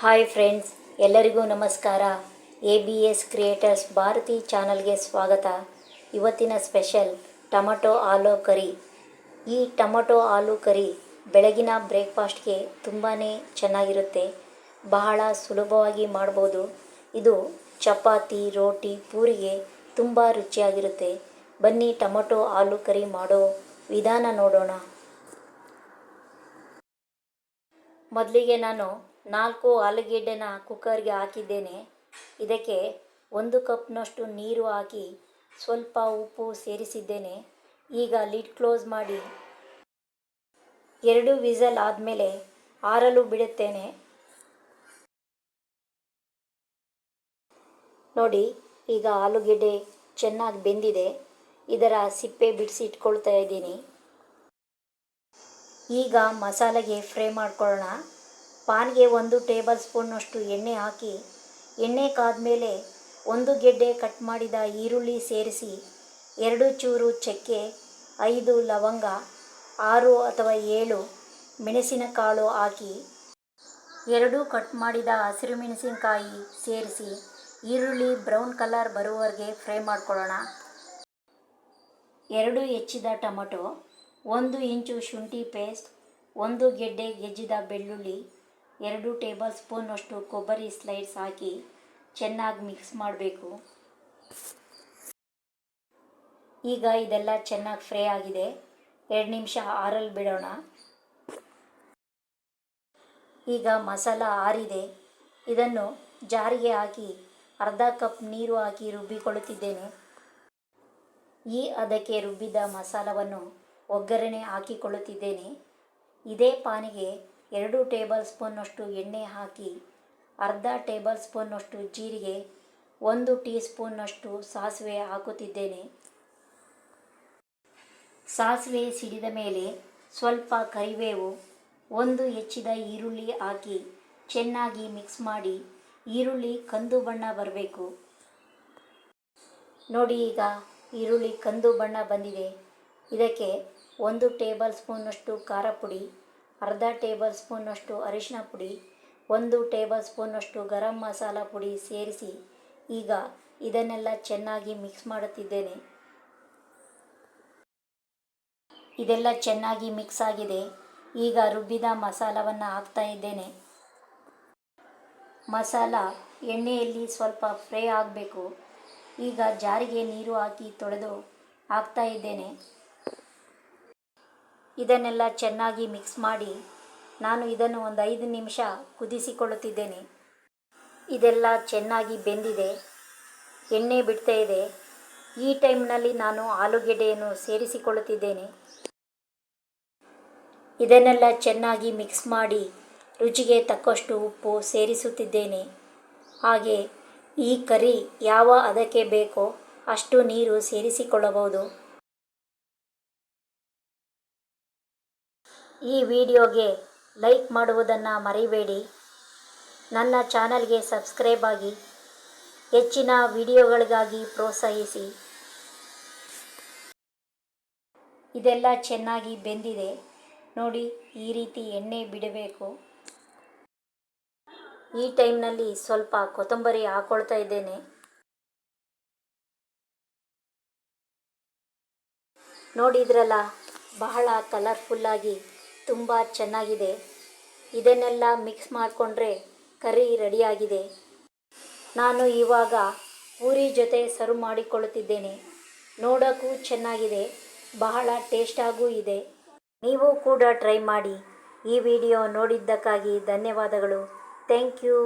Hi friends, ಎಲ್ಲರಿಗೂ ನಮಸ್ಕಾರ. ABS creators Bharati ಚಾನಲ್ಗೆ ಸ್ವಾಗತ. ಇವತ್ತಿನ ಸ್ಪೆಷಲ್ ಟೊಮಟೊ ಆಲೂ ಕರಿ. ಈ ಟೊಮಟೊ ಆಲೂ ಕರಿ ಬೆಳಗಿನ ಬ್ರೇಕ್ಫಾಸ್ಟ್ಗೆ ತುಂಬಾ ಚೆನ್ನಾಗಿರುತ್ತೆ. ಬಹಳ ಸುಲಭವಾಗಿ ಮಾಡ್ಬೋದು. ಇದು ಚಪಾತಿ, ರೋಟಿ, ಪೂರಿಗೆ ತುಂಬ ರುಚಿಯಾಗಿರುತ್ತೆ. ಬನ್ನಿ ಟೊಮಟೊ ಆಲೂ ಕರಿ ಮಾಡೋ ವಿಧಾನ ನೋಡೋಣ. ಮೊದಲಿಗೆ ನಾನು 4 ಆಲೂಗೆಡ್ಡೆನ ಕುಕ್ಕರ್ಗೆ ಹಾಕಿದ್ದೇನೆ. ಇದಕ್ಕೆ 1 ಕಪ್ನಷ್ಟು ನೀರು ಹಾಕಿ ಸ್ವಲ್ಪ ಉಪ್ಪು ಸೇರಿಸಿದ್ದೇನೆ. ಈಗ ಲಿಡ್ ಕ್ಲೋಸ್ ಮಾಡಿ 2 ವಿಸಲ್ ಆದಮೇಲೆ ಆರಲು ಬಿಡುತ್ತೇನೆ. ನೋಡಿ, ಈಗ ಆಲೂಗೆಡ್ಡೆ ಚೆನ್ನಾಗಿ ಬೆಂದಿದೆ. ಇದರ ಸಿಪ್ಪೆ ಬಿಡಿಸಿ ಇಟ್ಕೊಳ್ತಾ ಇದ್ದೀನಿ. ಈಗ ಮಸಾಲೆಗೆ ಫ್ರೈ ಮಾಡ್ಕೊಳ್ಳೋಣ. ಪಾನ್ಗೆ 1 ಟೇಬಲ್ ಸ್ಪೂನ್ನಷ್ಟು ಎಣ್ಣೆ ಹಾಕಿ, ಎಣ್ಣೆ ಕಾದ್ಮೇಲೆ 1 ಗೆಡ್ಡೆ ಕಟ್ ಮಾಡಿದ ಈರುಳ್ಳಿ ಸೇರಿಸಿ, 2 ಚೂರು ಚಕ್ಕೆ, 5 ಲವಂಗ, 6 ಅಥವಾ 7 ಮೆಣಸಿನಕಾಳು ಹಾಕಿ, 2 ಕಟ್ ಮಾಡಿದ ಹಸಿರು ಮೆಣಸಿನಕಾಯಿ ಸೇರಿಸಿ, ಈರುಳ್ಳಿ ಬ್ರೌನ್ ಕಲರ್ ಬರುವವರೆಗೆ ಫ್ರೈ ಮಾಡ್ಕೊಳ್ಳೋಣ. 2 ಹೆಚ್ಚಿದ ಟೊಮಟೊ, 1 ಇಂಚು ಶುಂಠಿ ಪೇಸ್ಟ್, 1 ಗೆಡ್ಡೆ ಜಜ್ಜಿದ ಬೆಳ್ಳುಳ್ಳಿ, 2 ಟೇಬಲ್ ಸ್ಪೂನ್ನಷ್ಟು ಕೊಬ್ಬರಿ ಸ್ಲೈಡ್ಸ್ ಹಾಕಿ ಚೆನ್ನಾಗಿ ಮಿಕ್ಸ್ ಮಾಡಬೇಕು. ಈಗ ಇದೆಲ್ಲ ಚೆನ್ನಾಗಿ ಫ್ರೈ ಆಗಿದೆ. 2 ನಿಮಿಷ ಆರಲು ಬಿಡೋಣ. ಈಗ ಮಸಾಲ ಆರಿದೆ. ಇದನ್ನು ಜಾರಿಗೆ ಹಾಕಿ ಅರ್ಧ ಕಪ್ ನೀರು ಹಾಕಿ ರುಬ್ಬಿಕೊಳ್ಳುತ್ತಿದ್ದೇನೆ. ಅದಕ್ಕೆ ರುಬ್ಬಿದ ಮಸಾಲವನ್ನು ಒಗ್ಗರಣೆ ಹಾಕಿಕೊಳ್ಳುತ್ತಿದ್ದೇನೆ. ಇದೇ ಪಾನಿಗೆ 2 ಟೇಬಲ್ ಸ್ಪೂನ್ನಷ್ಟು ಎಣ್ಣೆ ಹಾಕಿ, ಅರ್ಧ ಟೇಬಲ್ ಸ್ಪೂನ್ನಷ್ಟು ಜೀರಿಗೆ, 1 ಟೀ ಸ್ಪೂನ್ನಷ್ಟು ಸಾಸಿವೆ ಹಾಕುತ್ತಿದ್ದೇನೆ. ಸಾಸಿವೆ ಸಿಡಿದ ಮೇಲೆ ಸ್ವಲ್ಪ ಕರಿಬೇವು, 1 ಹೆಚ್ಚಿದ ಈರುಳ್ಳಿ ಹಾಕಿ ಚೆನ್ನಾಗಿ ಮಿಕ್ಸ್ ಮಾಡಿ ಈರುಳ್ಳಿ ಕಂದು ಬಣ್ಣ ಬರಬೇಕು. ನೋಡಿ, ಈಗ ಈರುಳ್ಳಿ ಕಂದು ಬಣ್ಣ ಬಂದಿದೆ. ಇದಕ್ಕೆ 1 ಟೇಬಲ್ ಸ್ಪೂನ್ನಷ್ಟು ಖಾರ ಪುಡಿ, ಅರ್ಧ ಟೇಬಲ್ ಸ್ಪೂನ್ನಷ್ಟು ಅರಿಶಿನ ಪುಡಿ, 1 ಟೇಬಲ್ ಸ್ಪೂನ್ನಷ್ಟು ಗರಂ ಮಸಾಲ ಪುಡಿ ಸೇರಿಸಿ ಈಗ ಇದನ್ನೆಲ್ಲ ಚೆನ್ನಾಗಿ ಮಿಕ್ಸ್ ಮಾಡುತ್ತಿದ್ದೇನೆ. ಇದೆಲ್ಲ ಚೆನ್ನಾಗಿ ಮಿಕ್ಸ್ ಆಗಿದೆ. ಈಗ ರುಬ್ಬಿದ ಮಸಾಲವನ್ನು ಹಾಕ್ತಾ ಇದ್ದೇನೆ. ಮಸಾಲ ಎಣ್ಣೆಯಲ್ಲಿ ಸ್ವಲ್ಪ ಫ್ರೈ ಆಗಬೇಕು. ಈಗ ಜಾರಿಗೆ ನೀರು ಹಾಕಿ ತೊಳೆದು ಹಾಕ್ತಾ ಇದ್ದೇನೆ. ಇದನ್ನೆಲ್ಲ ಚೆನ್ನಾಗಿ ಮಿಕ್ಸ್ ಮಾಡಿ ನಾನು ಇದನ್ನು ಒಂದು 5 ನಿಮಿಷ ಕುದಿಸಿಕೊಳ್ಳುತ್ತಿದ್ದೇನೆ. ಇದೆಲ್ಲ ಚೆನ್ನಾಗಿ ಬೆಂದಿದೆ, ಎಣ್ಣೆ ಬಿಡ್ತಾ ಇದೆ. ಈ ಟೈಮ್ನಲ್ಲಿ ನಾನು ಆಲೂಗೆಡ್ಡೆಯನ್ನು ಸೇರಿಸಿಕೊಳ್ಳುತ್ತಿದ್ದೇನೆ. ಇದನ್ನೆಲ್ಲ ಚೆನ್ನಾಗಿ ಮಿಕ್ಸ್ ಮಾಡಿ ರುಚಿಗೆ ತಕ್ಕಷ್ಟು ಉಪ್ಪು ಸೇರಿಸುತ್ತಿದ್ದೇನೆ. ಹಾಗೆ ಈ ಕರಿ ಯಾವ ಹದಕ್ಕೆ ಬೇಕೋ ಅಷ್ಟು ನೀರು ಸೇರಿಸಿಕೊಳ್ಳಬಹುದು. ಈ ವಿಡಿಯೋಗೆ ಲೈಕ್ ಮಾಡುವುದನ್ನು ಮರಿಬೇಡಿ. ನನ್ನ ಚಾನಲ್ಗೆ ಸಬ್ಸ್ಕ್ರೈಬ್ ಆಗಿ ಹೆಚ್ಚಿನ ವಿಡಿಯೋಗಳಿಗಾಗಿ ಪ್ರೋತ್ಸಾಹಿಸಿ. ಇದೆಲ್ಲ ಚೆನ್ನಾಗಿ ಬೆಂದಿದೆ. ನೋಡಿ, ಈ ರೀತಿ ಎಣ್ಣೆ ಬಿಡಬೇಕು. ಈ ಟೈಮ್ನಲ್ಲಿ ಸ್ವಲ್ಪ ಕೊತ್ತಂಬರಿ ಹಾಕ್ಕೊಳ್ತಾ ಇದ್ದೇನೆ. ನೋಡಿದ್ರಲ್ಲ, ಬಹಳ ಕಲರ್ಫುಲ್ಲಾಗಿ ತುಂಬ ಚೆನ್ನಾಗಿದೆ. ಇದನ್ನೆಲ್ಲ ಮಿಕ್ಸ್ ಮಾಡಿಕೊಂಡ್ರೆ ಕರಿ ರೆಡಿಯಾಗಿದೆ. ನಾನು ಇವಾಗ ಪೂರಿ ಜೊತೆ ಸರ್ವ್ ಮಾಡಿಕೊಳ್ಳುತ್ತಿದ್ದೇನೆ. ನೋಡೋಕ್ಕೂ ಚೆನ್ನಾಗಿದೆ, ಬಹಳ ಟೇಸ್ಟಾಗೂ ಇದೆ. ನೀವು ಕೂಡ ಟ್ರೈ ಮಾಡಿ. ಈ ವಿಡಿಯೋ ನೋಡಿದ್ದಕ್ಕಾಗಿ ಧನ್ಯವಾದಗಳು. Thank you.